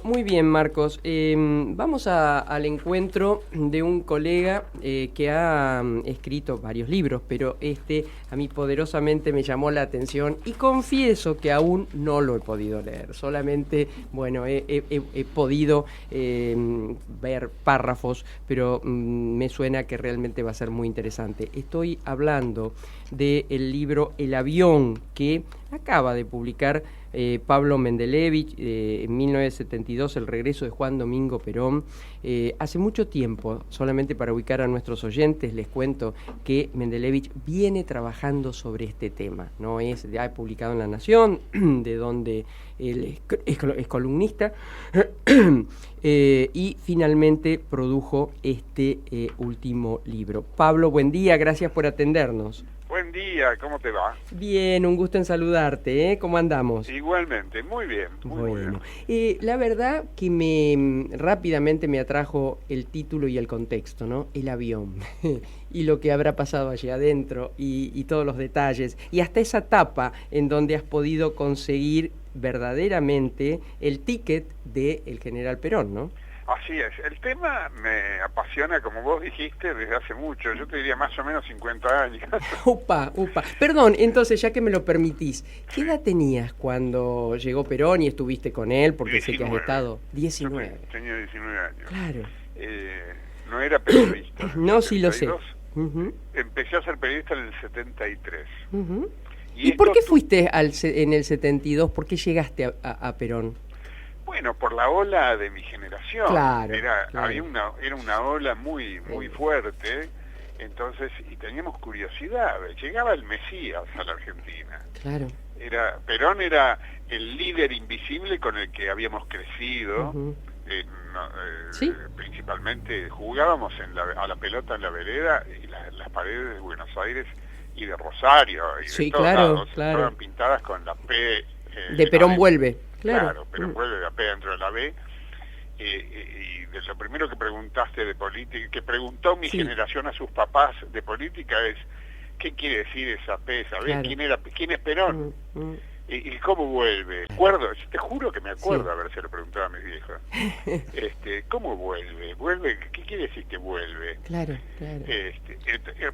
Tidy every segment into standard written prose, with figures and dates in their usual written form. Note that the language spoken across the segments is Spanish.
muy bien, Marcos. Vamos al encuentro de un colega que ha escrito varios libros, pero a mí poderosamente me llamó la atención y confieso que aún no lo he podido leer. Solamente, bueno, he podido ver párrafos, pero me suena que realmente va a ser muy interesante. Estoy hablando del libro El avión, que acaba de publicar Pablo Mendelevich, en 1972, El regreso de Juan Domingo Perón. Hace mucho tiempo, solamente para ubicar a nuestros oyentes, les cuento que Mendelevich viene trabajando sobre este tema, ¿no? Ya ha publicado en La Nación, de donde él es columnista, y finalmente produjo este último libro. Pablo, buen día, gracias por atendernos. Buen día, ¿cómo te va? Bien, un gusto en saludarte, ¿eh? ¿Cómo andamos? Igualmente, muy bien, muy bien. La verdad que rápidamente me atrajo el título y el contexto, ¿no? El avión, y lo que habrá pasado allí adentro, y todos los detalles, y hasta esa tapa en donde has podido conseguir verdaderamente el ticket del general Perón, ¿no? Así es, el tema me apasiona, como vos dijiste, desde hace mucho, yo te diría más o menos 50 años. Upa. Perdón, entonces, ya que me lo permitís, ¿qué edad tenías cuando llegó Perón y estuviste con él? Porque 19. sé que has estado 19. Yo tenía 19 años. Claro. No era periodista. No, sí lo sé. Empecé a ser periodista en el 73. ¿Y por qué fuiste en el 72? ¿Por qué llegaste a Perón? Bueno, por la ola de mi generación. Claro. Era una ola muy fuerte, entonces, y teníamos curiosidad. Llegaba el Mesías a la Argentina. Claro. Perón era el líder invisible con el que habíamos crecido. ¿Sí? Principalmente jugábamos a la pelota en la vereda, y las paredes de Buenos Aires y de Rosario y sí, de todos lados estaban pintadas con la P de Perón vuelve. Claro, Perón vuelve, la P dentro de la B. Y de lo primero que preguntaste de política, que preguntó mi generación a sus papás de política, es ¿qué quiere decir esa P, esa B? Claro. ¿Quién es Perón? ¿Y cómo vuelve? Te juro que me acuerdo haberse lo preguntado a mis viejos. ¿Cómo vuelve? ¿Qué quiere decir que vuelve? Claro.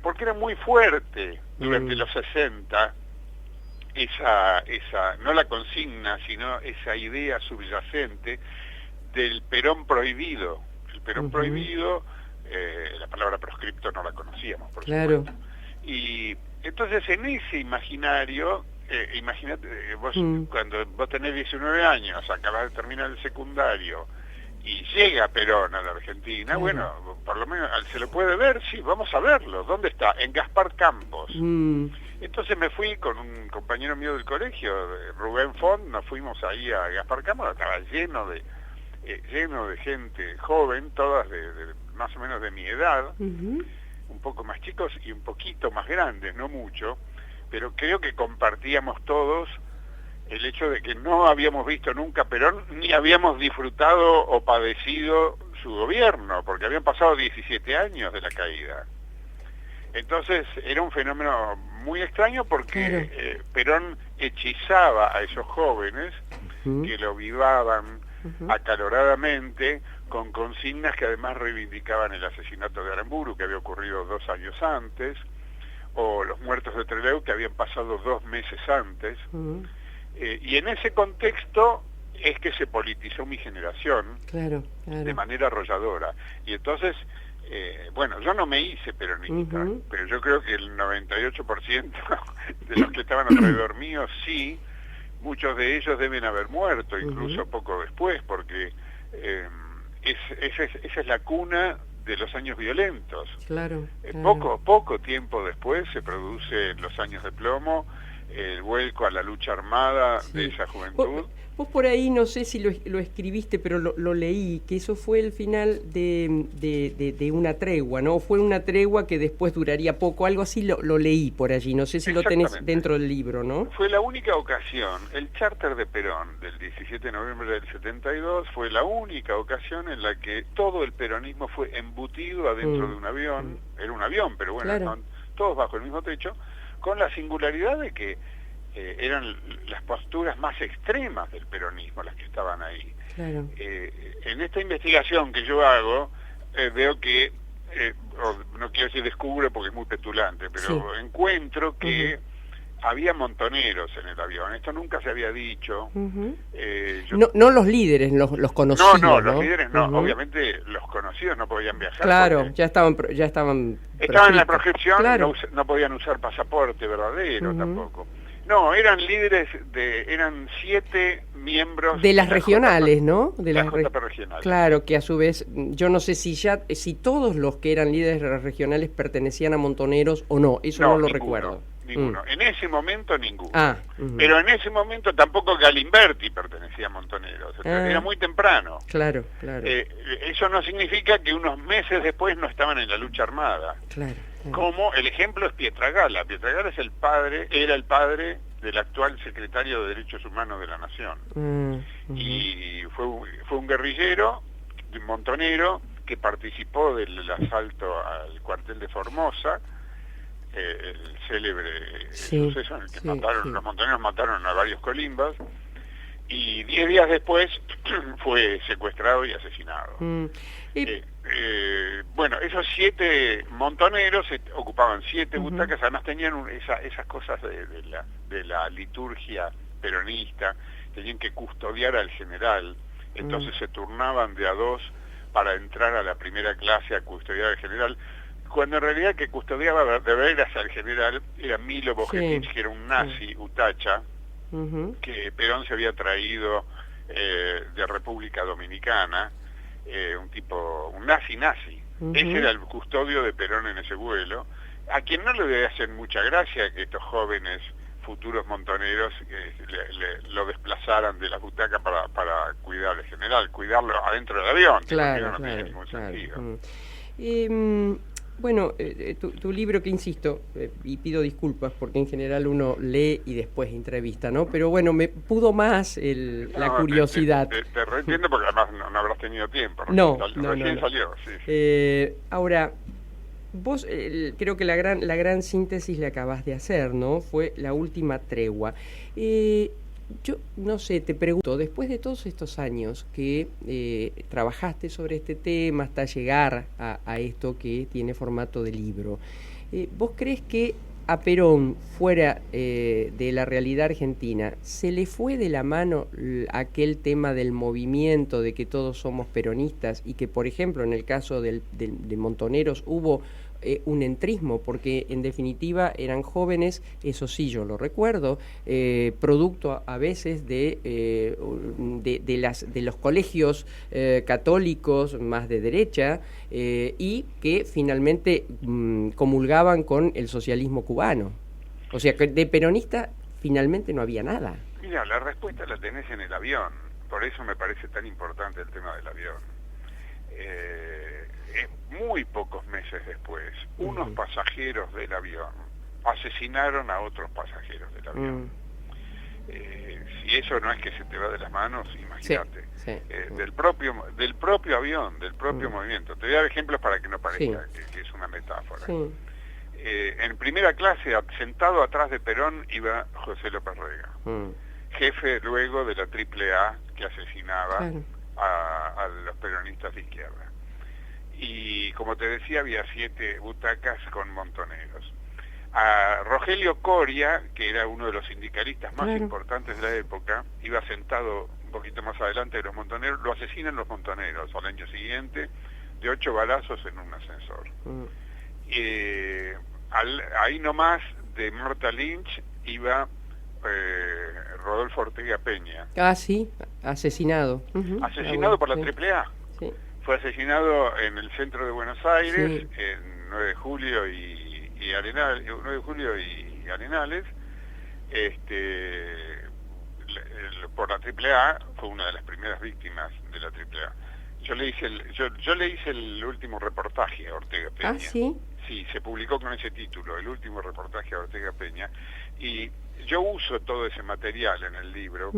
Porque era muy fuerte durante los 60 esa no la consigna, sino esa idea subyacente del Perón prohibido. El Perón prohibido, la palabra proscripto no la conocíamos, por supuesto. Y entonces en ese imaginario, imagínate, vos cuando vos tenés 19 años, acabás de terminar el secundario, y llega Perón a la Argentina, bueno, por lo menos se lo puede ver, sí, vamos a verlo. ¿Dónde está? En Gaspar Campos. Entonces me fui con un compañero mío del colegio, Rubén Font, nos fuimos ahí a Gaspar Campos, estaba lleno de gente joven, todas de más o menos de mi edad, un poco más chicos y un poquito más grandes, no mucho, pero creo que compartíamos todos el hecho de que no habíamos visto nunca Perón, ni habíamos disfrutado o padecido su gobierno, porque habían pasado 17 años de la caída. Entonces era un fenómeno muy extraño porque Perón hechizaba a esos jóvenes que lo vivaban acaloradamente con consignas que además reivindicaban el asesinato de Aramburu, que había ocurrido 2 años antes, o los muertos de Trelew, que habían pasado 2 meses antes. Y en ese contexto es que se politizó mi generación de manera arrolladora. Y entonces, bueno, yo no me hice peronista, pero yo creo que el 98% de los que estaban alrededor mío sí. Muchos de ellos deben haber muerto, incluso poco después, porque esa es la cuna de los años violentos. Poco tiempo después se produce en los años de plomo el vuelco a la lucha armada de esa juventud. Vos por ahí, no sé si lo escribiste, pero lo leí, que eso fue el final de una tregua, ¿no? Fue una tregua que después duraría poco, algo así lo leí por allí, no sé si lo tenés dentro del libro, ¿no? Fue la única ocasión, el charter de Perón del 17 de noviembre del 72 fue la única ocasión en la que todo el peronismo fue embutido adentro de un avión, era un avión, pero bueno, todos bajo el mismo techo, con la singularidad de que eran las posturas más extremas del peronismo las que estaban ahí. Claro. En esta investigación que yo hago, veo que, no quiero decir descubro porque es muy petulante, pero encuentro que había montoneros en el avión. Esto nunca se había dicho. No los líderes, los conocidos. No, los líderes no. Obviamente los conocidos no podían viajar. Claro, ya estaban en la proscripción, claro. No podían usar pasaporte verdadero tampoco. No, eran líderes eran 7 miembros de las regionales, ¿no? De las JP regionales. Claro, que a su vez, yo no sé si todos los que eran líderes regionales pertenecían a Montoneros o no, eso no lo recuerdo. Ninguno. En ese momento ninguno. Pero en ese momento tampoco Galimberti pertenecía a Montoneros. Era muy temprano. Claro. Eso no significa que unos meses después no estaban en la lucha armada. Claro. Como el ejemplo es Pietragala. Pietragala era el padre del actual secretario de Derechos Humanos de la Nación. Y fue un guerrillero, un montonero, que participó del asalto al cuartel de Formosa, el célebre suceso en el que los montoneros mataron a varios colimbas, y 10 días después fue secuestrado y asesinado. Bueno, esos 7 montoneros ocupaban 7 butacas, además tenían esas cosas de la liturgia peronista, tenían que custodiar al general, entonces se turnaban de a 2 para entrar a la primera clase a custodiar al general, cuando en realidad que custodiaba de veras al general era Milo Bogetich, que era un nazi utacha, que Perón se había traído de República Dominicana, un nazi. Ese era el custodio de Perón en ese vuelo, a quien no le debe hacer mucha gracia que estos jóvenes futuros montoneros lo desplazaran de la butaca para cuidar al general, cuidarlo adentro del avión. Claro, no tiene ningún sentido. Bueno, tu libro, que insisto, y pido disculpas porque en general uno lee y después entrevista, ¿no? Pero bueno, me pudo más la curiosidad. Te reentiendo porque además no habrás tenido tiempo. Recién salió, sí. Ahora, vos creo que la gran síntesis la acabás de hacer, ¿no? Fue La Última Tregua. Yo no sé, te pregunto, después de todos estos años que trabajaste sobre este tema hasta llegar a esto que tiene formato de libro, ¿vos crees que a Perón, fuera de la realidad argentina, se le fue de la mano aquel tema del movimiento, de que todos somos peronistas, y que, por ejemplo, en el caso de Montoneros hubo un entrismo, porque en definitiva eran jóvenes, eso sí yo lo recuerdo, producto a veces de los colegios católicos más de derecha, y que finalmente comulgaban con el socialismo cubano. O sea, que de peronista finalmente no había nada. Mira, la respuesta la tenés en el avión, por eso me parece tan importante el tema del avión. Muy pocos meses después, unos pasajeros del avión asesinaron a otros pasajeros del avión. Si eso no es que se te va de las manos, imagínate. Del propio avión, del propio movimiento. Te voy a dar ejemplos para que no parezca que es una metáfora. En primera clase, sentado atrás de Perón, iba José López Rega, jefe luego de la AAA que asesinaba a los peronistas de izquierda. Y como te decía, había 7 butacas con montoneros. A Rogelio Coria, que era uno de los sindicalistas más importantes de la época, iba sentado un poquito más adelante de los montoneros, lo asesinan los montoneros al año siguiente, de 8 balazos en un ascensor. Ahí nomás, de Marta Lynch, iba Rodolfo Ortega Peña. Asesinado. Asesinado por la AAA. Fue asesinado en el centro de Buenos Aires, en 9 de julio y Arenales, 9 de julio y Arenales, por la AAA, fue una de las primeras víctimas de la AAA. Yo le hice el último reportaje a Ortega Peña. Sí, se publicó con ese título, el último reportaje a Ortega Peña, y yo uso todo ese material en el libro,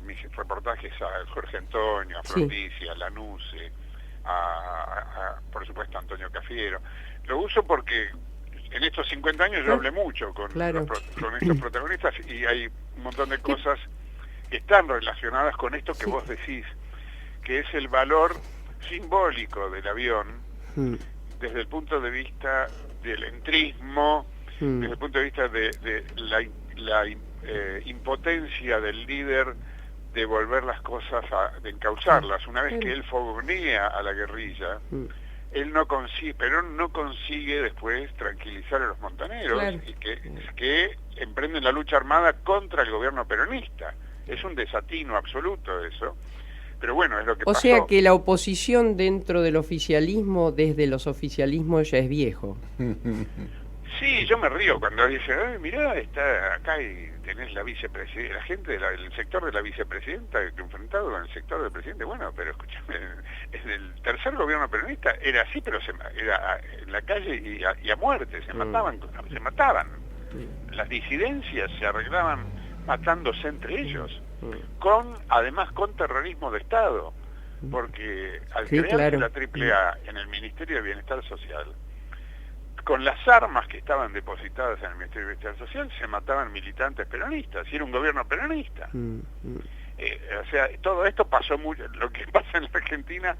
mis reportajes a Jorge Antonio, a Frondizi, a Lanuse, por supuesto a Antonio Cafiero. Lo uso porque en estos 50 años yo hablé mucho con estos protagonistas y hay un montón de cosas que están relacionadas con esto que vos decís, que es el valor simbólico del avión desde el punto de vista del entrismo, desde el punto de vista de la impotencia del líder de volver las cosas, de encauzarlas. Una vez que él fogonea a la guerrilla, él no consigue, Perón no consigue después tranquilizar a los montoneros y que emprenden la lucha armada contra el gobierno peronista. Es un desatino absoluto eso, pero bueno, es lo que pasó. O sea que la oposición dentro del oficialismo, desde los oficialismos, ya es viejo. Sí, yo me río cuando dicen, ay, mirá, está acá y tenés la vicepresidenta, la gente del sector de la vicepresidenta enfrentado con el sector del presidente. Bueno, pero escúchame, en el tercer gobierno peronista era así, pero era en la calle y a muerte, se mataban. Las disidencias se arreglaban matándose entre ellos, además con terrorismo de Estado, porque al crearse la AAA en el Ministerio de Bienestar Social, con las armas que estaban depositadas en el Ministerio de Bienestar Social se mataban militantes peronistas, y era un gobierno peronista. O sea, todo esto pasó mucho, lo que pasa en la Argentina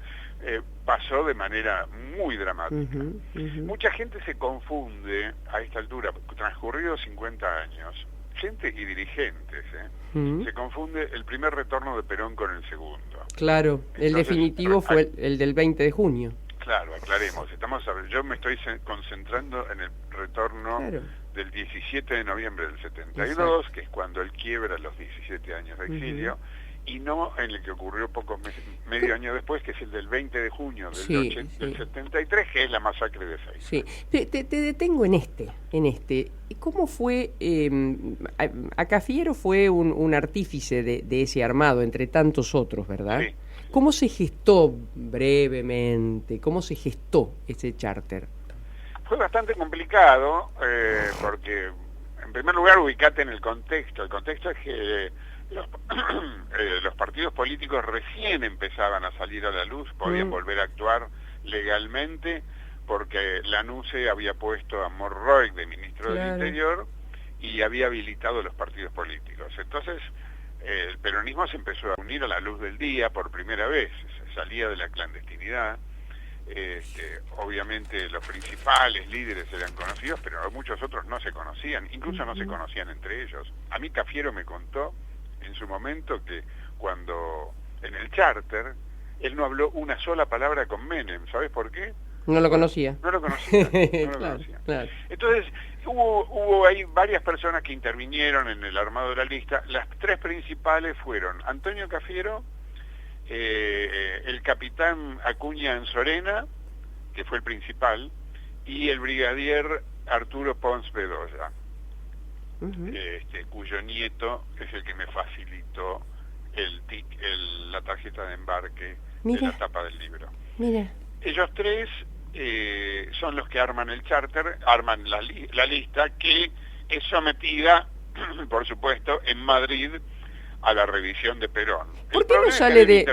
pasó de manera muy dramática. Mucha gente se confunde a esta altura, transcurridos 50 años, gente y dirigentes, se confunde el primer retorno de Perón con el segundo. Claro, el definitivo fue el del 20 de junio. Claro, aclaremos, yo me estoy concentrando en el retorno del 17 de noviembre del 72, que es cuando él quiebra los 17 años de exilio, y no en el que ocurrió medio año después, que es el del 20 de junio del 73, que es la masacre de Saiz. Sí, te detengo en este. ¿Cómo fue? Cafiero fue un artífice de ese armado, entre tantos otros, ¿verdad? Sí. ¿Cómo se gestó brevemente? ¿Cómo se gestó ese charter? Fue bastante complicado, porque en primer lugar ubicate en el contexto. El contexto es que los partidos políticos recién empezaban a salir a la luz, podían volver a actuar legalmente, porque la NUCE había puesto a Monroy de ministro del Interior y había habilitado los partidos políticos. Entonces el peronismo se empezó a unir a la luz del día por primera vez, se salía de la clandestinidad. Obviamente los principales líderes eran conocidos, pero muchos otros no se conocían, incluso no se conocían entre ellos. A mí Cafiero me contó en su momento que cuando en el charter él no habló una sola palabra con Menem. ¿Sabes por qué? No lo conocía. No lo conocía. Claro. Entonces hubo ahí varias personas que intervinieron en el armado de la lista. Las tres principales fueron Antonio Cafiero, el capitán Acuña Anzorena, que fue el principal, y el brigadier Arturo Pons Bedoya, cuyo nieto es el que me facilitó la tarjeta de embarque de la tapa del libro. Ellos tres son los que arman el charter, arman la lista, que es sometida, por supuesto, en Madrid a la revisión de Perón. ¿Por qué no sale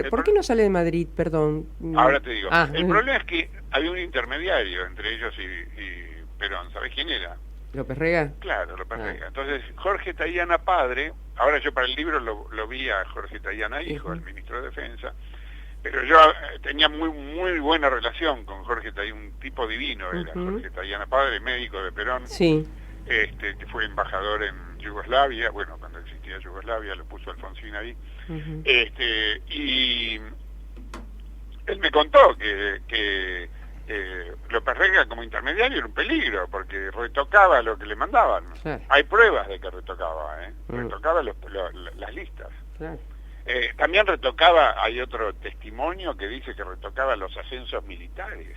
¿por qué no sale de Madrid, perdón? Ahora te digo. El problema es que había un intermediario entre ellos y Perón. ¿Sabés quién era? ¿López Rega? Claro, López Rega. Entonces, Jorge Tayana padre, ahora yo para el libro lo vi a Jorge Tayana hijo, el ministro de Defensa, pero yo tenía muy buena relación con Jorge Tayana, un tipo divino era Jorge Tayana padre, médico de Perón, que fue embajador en Yugoslavia, bueno, cuando existía Yugoslavia, lo puso Alfonsín ahí, y él me contó que López Rega como intermediario era un peligro, porque retocaba lo que le mandaban. Hay pruebas de que retocaba, retocaba las listas. También retocaba, hay otro testimonio que dice que retocaba los ascensos militares.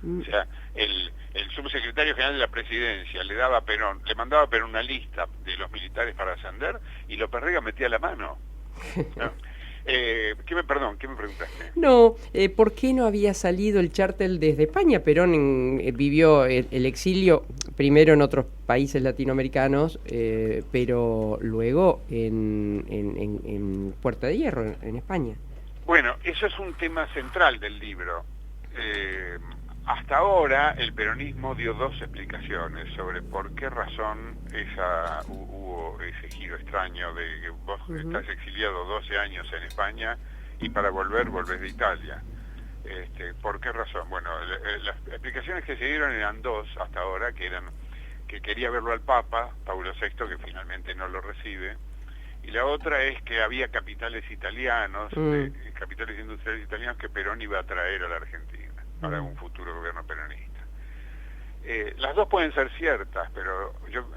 O sea, el subsecretario general de la presidencia le mandaba a Perón una lista de los militares para ascender, y López Rega metía la mano. ¿No? ¿Qué me preguntaste? No, ¿por qué no había salido el charter desde España? Perón vivió el exilio primero en otros países latinoamericanos, pero luego en Puerta de Hierro, en España. Bueno, eso es un tema central del libro. hasta ahora el peronismo dio dos explicaciones sobre por qué razón hubo ese giro extraño de que vos estás exiliado 12 años en España y para volvés de Italia. ¿Por qué razón? Bueno, las explicaciones que se dieron eran dos hasta ahora, que eran que quería verlo al Papa, Paulo VI, que finalmente no lo recibe, y la otra es que había capitales italianos, capitales industriales italianos que Perón iba a traer a la Argentina para un futuro gobierno peronista. Las dos pueden ser ciertas, pero yo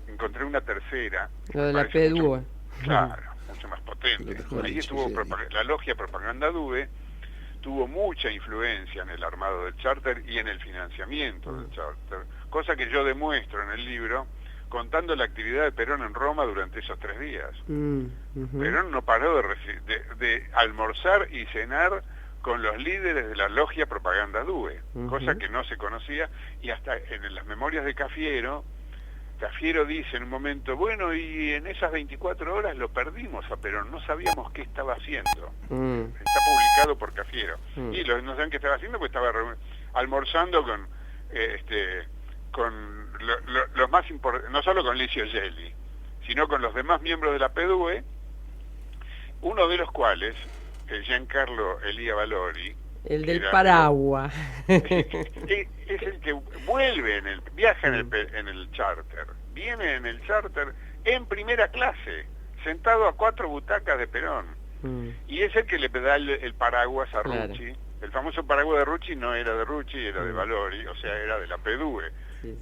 encontré una tercera. Lo de la PDUE. Claro, mucho más potente. Ahí estuvo la logia Propaganda Due, tuvo mucha influencia en el armado del charter y en el financiamiento del charter, cosa que yo demuestro en el libro contando la actividad de Perón en Roma durante esos 3 días. Perón no paró de almorzar y cenar con los líderes de la logia Propaganda Due, cosa que no se conocía, y hasta en las memorias de Cafiero dice en un momento, bueno, y en esas 24 horas lo perdimos a Perón, no sabíamos qué estaba haciendo. Está publicado por Cafiero. Y no saben qué estaba haciendo, pues estaba almorzando con los más importantes, no solo con Licio Gelli, sino con los demás miembros de la PDUE, uno de los cuales, Giancarlo Elia Valori, el del paraguas, es el que viaja en el charter, viene en el charter en primera clase, sentado a 4 butacas de Perón, y es el que le da el paraguas a Rucci. El famoso paraguas de Rucci no era de Rucci, era de Valori, o sea, era de la PDUE.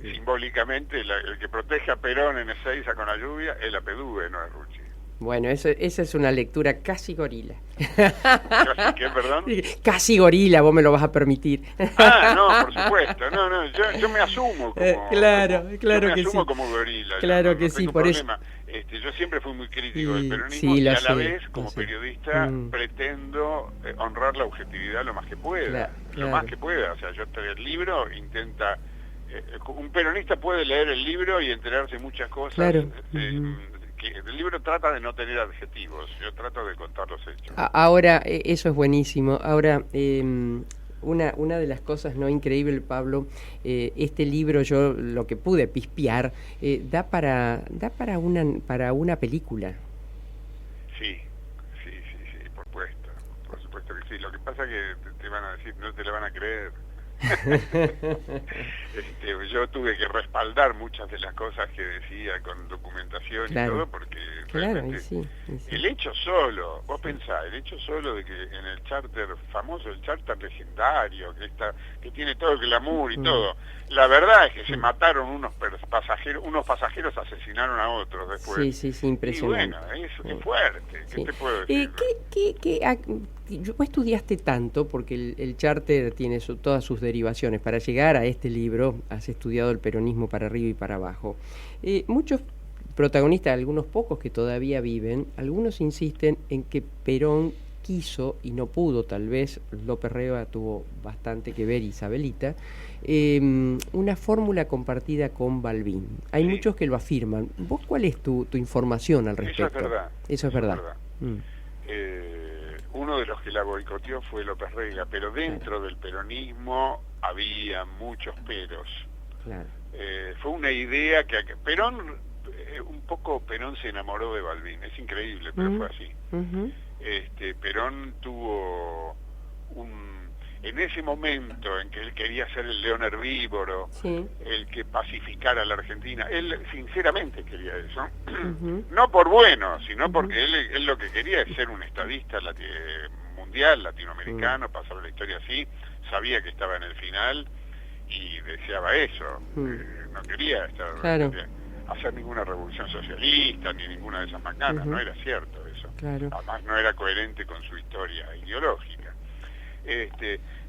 Simbólicamente, el que protege a Perón en Ezeiza con la lluvia es la PDUE, no es Rucci. Bueno, esa es una lectura casi gorila. ¿Casi qué, perdón? Casi gorila, vos me lo vas a permitir. No, por supuesto. No, yo me asumo como... claro que sí. como gorila. Claro que sí, por eso. Yo siempre fui muy crítico del peronismo y a la vez, como periodista, pretendo honrar la objetividad lo más que pueda. Lo más que pueda. O sea, el libro intenta... un peronista puede leer el libro y enterarse de muchas cosas. Claro. El libro trata de no tener adjetivos, yo trato de contar los hechos. Ahora, eso es buenísimo. Ahora, una de las cosas no increíble, Pablo, este libro, yo lo que pude pispear, da para una película. Sí, por supuesto que sí. Lo que pasa es que te van a decir, no te la van a creer. Yo tuve que respaldar muchas de las cosas que decía con documentación y todo, porque realmente el hecho solo, vos pensás, el hecho solo de que en el charter famoso, el charter legendario, que tiene todo el glamour y todo, la verdad es que se mataron unos pasajeros asesinaron a otros después. Sí, impresionante. Y bueno, es fuerte, ¿qué te puedo decir? Vos estudiaste tanto, porque el charter tiene todas sus derivaciones. Para llegar a este libro has estudiado el peronismo para arriba y para abajo. Muchos protagonistas, algunos pocos que todavía viven, algunos insisten en que Perón quiso y no pudo, tal vez López Rega tuvo bastante que ver, Isabelita, una fórmula compartida con Balbín. Hay muchos que lo afirman. ¿Vos cuál es tu información al respecto? Eso es verdad. Uno de los que la boicoteó fue López Rega, pero dentro del peronismo había muchos peros. Fue una idea que Perón, Perón se enamoró de Balbín, es increíble, pero fue así. Perón tuvo en ese momento en que él quería ser el león herbívoro, el que pacificara a la Argentina, él sinceramente quería eso, no por bueno, sino porque él lo que quería es ser un estadista mundial, latinoamericano, pasar la historia así, sabía que estaba en el final y deseaba eso, no quería hacer ninguna revolución socialista ni ninguna de esas macanas, no era cierto eso, además no era coherente con su historia ideológica.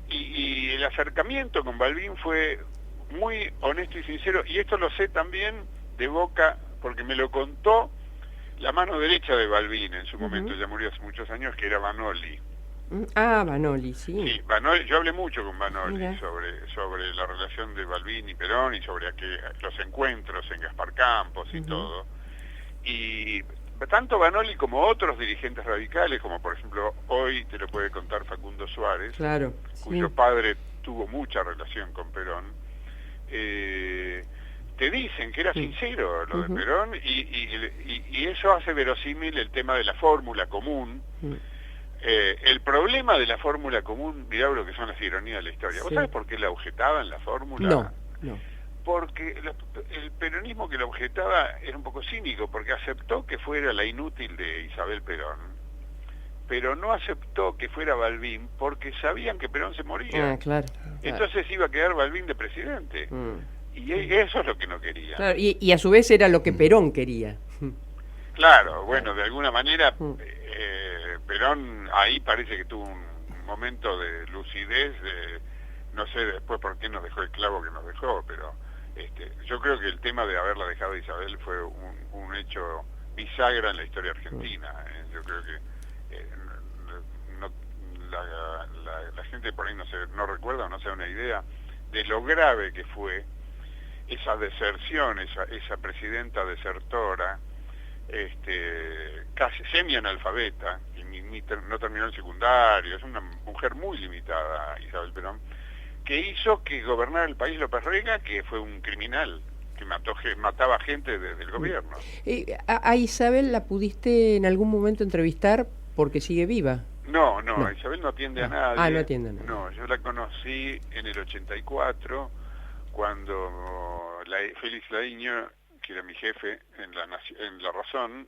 Y el acercamiento con Balbín fue muy honesto y sincero, y esto lo sé también de boca, porque me lo contó la mano derecha de Balbín en su momento, ya murió hace muchos años, que era Vanoli. Vanoli, Sí, Vanoli, yo hablé mucho con Vanoli sobre la relación de Balbín y Perón y sobre los encuentros en Gaspar Campos y todo. Y tanto Vanoli como otros dirigentes radicales, como por ejemplo hoy te lo puede contar Facundo Suárez, cuyo padre tuvo mucha relación con Perón, te dicen que era sincero lo de Perón, y eso hace verosímil el tema de la fórmula común. El problema de la fórmula común, mirá lo que son las ironías de la historia. ¿Vos sabés por qué la objetaban la fórmula? No. Porque el peronismo que la objetaba era un poco cínico, porque aceptó que fuera la inútil de Isabel Perón, pero no aceptó que fuera Balbín porque sabían que Perón se moría. Claro. Entonces iba a quedar Balbín de presidente. Y eso es lo que no quería. Claro, y a su vez era lo que Perón quería. Claro, bueno, de alguna manera Perón ahí parece que tuvo un momento de lucidez, no sé después por qué nos dejó el clavo que nos dejó, pero yo creo que el tema de haberla dejado a Isabel fue un hecho bisagra en la historia argentina. Yo creo que la gente por ahí no recuerda o no se da una idea de lo grave que fue esa deserción, esa presidenta desertora, casi semi-analfabeta, no terminó el secundario, es una mujer muy limitada, Isabel Perón, que hizo que gobernara el país López Rega, que fue un criminal, que mataba gente desde el gobierno. ¿A Isabel la pudiste en algún momento entrevistar porque sigue viva? No, Isabel no atiende a nadie. No atiende a nadie. No, yo la conocí en el 84, cuando Félix Ladiño, que era mi jefe en La Razón,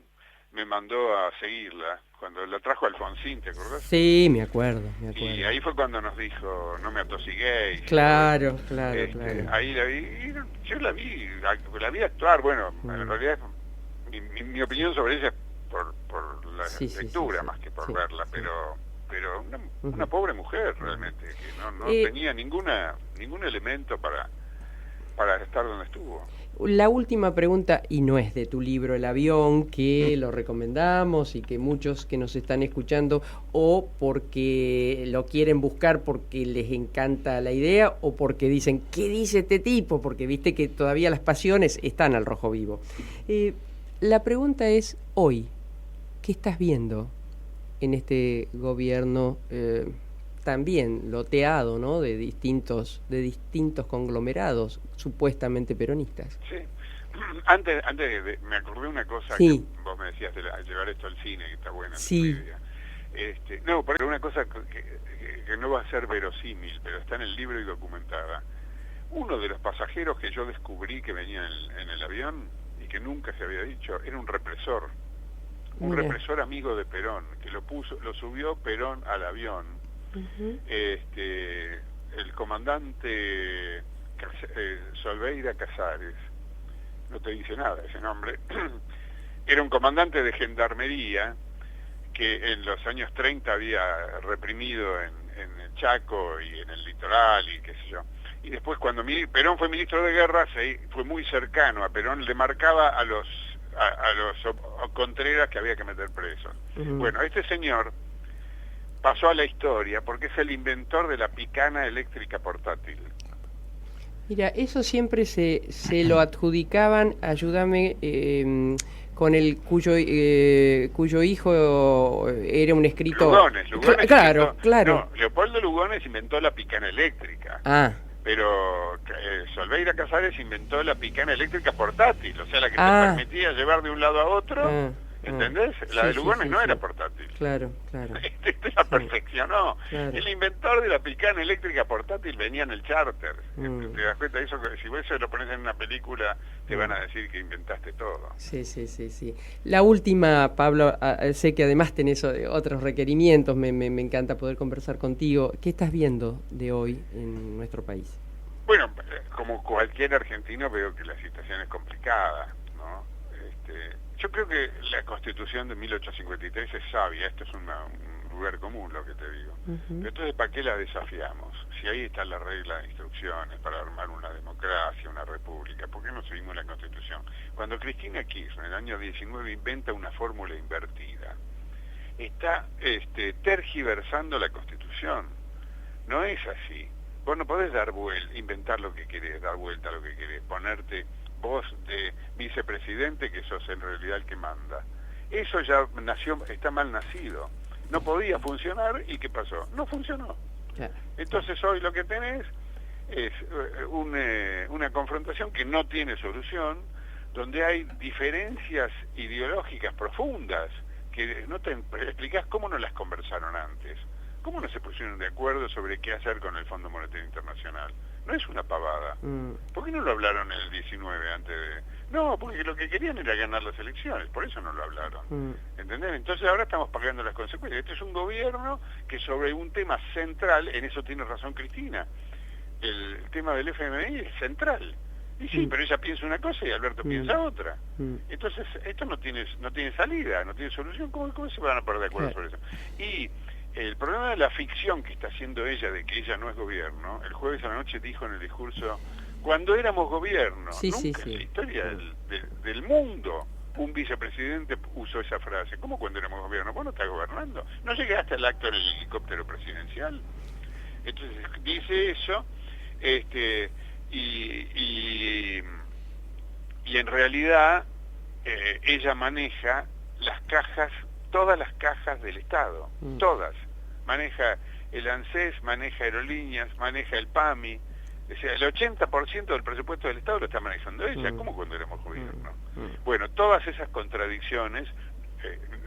me mandó a seguirla, cuando la trajo Alfonsín, ¿te acordás? Sí, me acuerdo. Y ahí fue cuando nos dijo, no me atosiguéis. Claro. Ahí la vi, yo la vi actuar, bueno, en realidad mi opinión sobre ella es por la lectura más que por verla, pero una pobre mujer realmente, que no tenía ningún elemento para estar donde estuvo. La última pregunta, y no es de tu libro El avión, que lo recomendamos y que muchos que nos están escuchando o porque lo quieren buscar porque les encanta la idea o porque dicen, ¿qué dice este tipo? Porque viste que todavía las pasiones están al rojo vivo. La pregunta es, hoy, ¿qué estás viendo en este gobierno también loteado, ¿no? de distintos conglomerados supuestamente peronistas? Sí. Antes me acordé una cosa que vos me decías de llevar esto al cine, que está buena. Sí. No, porque una cosa que no va a ser verosímil, pero está en el libro y documentada. Uno de los pasajeros que yo descubrí que venía en el avión y que nunca se había dicho, era un represor. Un represor amigo de Perón, que lo subió Perón al avión. El comandante Solveira Casares, no te dice nada ese nombre, era un comandante de gendarmería que en los años 30 había reprimido en el Chaco y en el litoral y qué sé yo. Y después cuando Perón fue ministro de guerra, fue muy cercano a Perón, le marcaba a los Contreras que había que meter presos. Bueno, este señor pasó a la historia porque es el inventor de la picana eléctrica portátil. Mira, eso siempre se lo adjudicaban, ayúdame, con el cuyo hijo era un escritor. Lugones claro. No, Leopoldo Lugones inventó la picana eléctrica. Pero Solveira Casares inventó la picana eléctrica portátil, o sea, la que te permitía llevar de un lado a otro. ¿Entendés? La de Lugones no era portátil. Claro. Este la perfeccionó. Claro. El inventor de la picana eléctrica portátil venía en el charter. ¿Te das cuenta de eso? Si vos eso lo pones en una película, te van a decir que inventaste todo. Sí. La última, Pablo, sé que además tenés otros requerimientos, me encanta poder conversar contigo. ¿Qué estás viendo de hoy en nuestro país? Bueno, como cualquier argentino veo que la situación es complicada, ¿no? Yo creo que la Constitución de 1853 es sabia, esto es un lugar común lo que te digo. Pero entonces, ¿para qué la desafiamos? Si ahí está la regla de instrucciones para armar una democracia, una república, ¿por qué no seguimos la Constitución? Cuando Cristina Kirchner en el año 19 inventa una fórmula invertida, está tergiversando la Constitución. No es así. Vos no podés inventar lo que querés, dar vuelta a lo que querés, ponerte vos de vicepresidente que sos en realidad el que manda. Eso ya está mal nacido. No podía funcionar y ¿qué pasó? No funcionó. Claro. Entonces hoy lo que tenés es una confrontación que no tiene solución, donde hay diferencias ideológicas profundas, que no te explicás cómo no las conversaron antes, cómo no se pusieron de acuerdo sobre qué hacer con el Fondo Monetario Internacional. No es una pavada. ¿Por qué no lo hablaron en el 19 antes de...? No, porque lo que querían era ganar las elecciones, por eso no lo hablaron. ¿Entendés? Entonces ahora estamos pagando las consecuencias. Este es un gobierno que sobre un tema central, en eso tiene razón Cristina, el tema del FMI es central. Y sí, pero ella piensa una cosa y Alberto piensa otra. Entonces esto no tiene salida, no tiene solución. ¿Cómo se van a poner de acuerdo sobre eso? Y el problema de la ficción que está haciendo ella de que ella no es gobierno, el jueves a la noche dijo en el discurso, cuando éramos gobierno, nunca en la historia del mundo un vicepresidente usó esa frase. ¿Cómo cuando éramos gobierno? ¿Vos no estás gobernando? ¿No llegaste al acto en el helicóptero presidencial? Entonces dice eso, y en realidad ella maneja las cajas, todas las cajas del Estado, todas. Maneja el ANSES, maneja aerolíneas, maneja el PAMI. O sea, el 80% del presupuesto del Estado lo está manejando ella, como cuando éramos gobierno. Bueno, todas esas contradicciones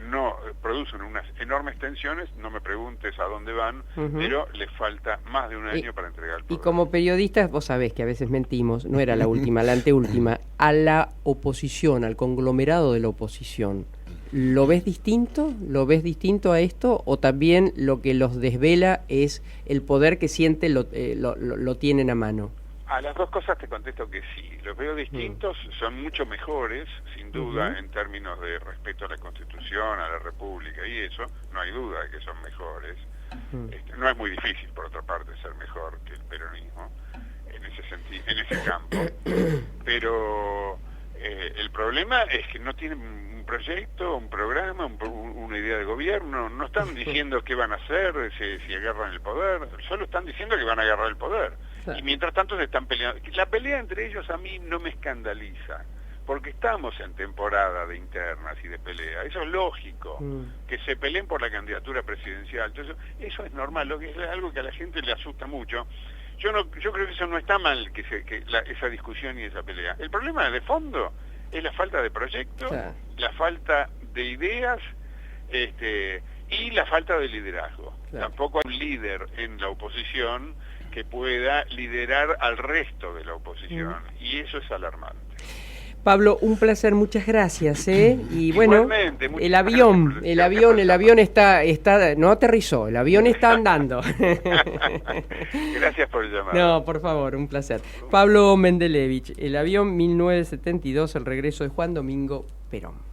no producen unas enormes tensiones, no me preguntes a dónde van, pero les falta más de un año para entregar el poder. Y como periodistas, vos sabés que a veces mentimos, no era la última, la anteúltima, a la oposición, al conglomerado de la oposición. ¿Lo ves distinto? ¿Lo ves distinto a esto? ¿O también lo que los desvela es el poder que siente lo tienen a mano? A las dos cosas te contesto que sí. Los veo distintos, son mucho mejores, sin duda, en términos de respeto a la Constitución, a la República y eso, no hay duda de que son mejores. No es muy difícil, por otra parte, ser mejor que el peronismo en ese campo. Pero el problema es que no tienen un proyecto, un programa, una idea de gobierno, no están diciendo qué van a hacer si agarran el poder, solo están diciendo que van a agarrar el poder. Y mientras tanto se están peleando. La pelea entre ellos a mí no me escandaliza, porque estamos en temporada de internas y de pelea. Eso es lógico, que se peleen por la candidatura presidencial. Entonces, eso es normal, lo que es algo que a la gente le asusta mucho. Yo creo que eso no está mal, esa discusión y esa pelea. El problema de fondo es la falta de proyecto, la falta de ideas, y la falta de liderazgo. Tampoco hay un líder en la oposición que pueda liderar al resto de la oposición, y eso es alarmante. Pablo, un placer, muchas gracias, Y bueno, igualmente, el avión está no aterrizó, el avión está andando. Gracias por el llamado. No, por favor, un placer. Pablo Mendelevich, el avión 1972, el regreso de Juan Domingo Perón.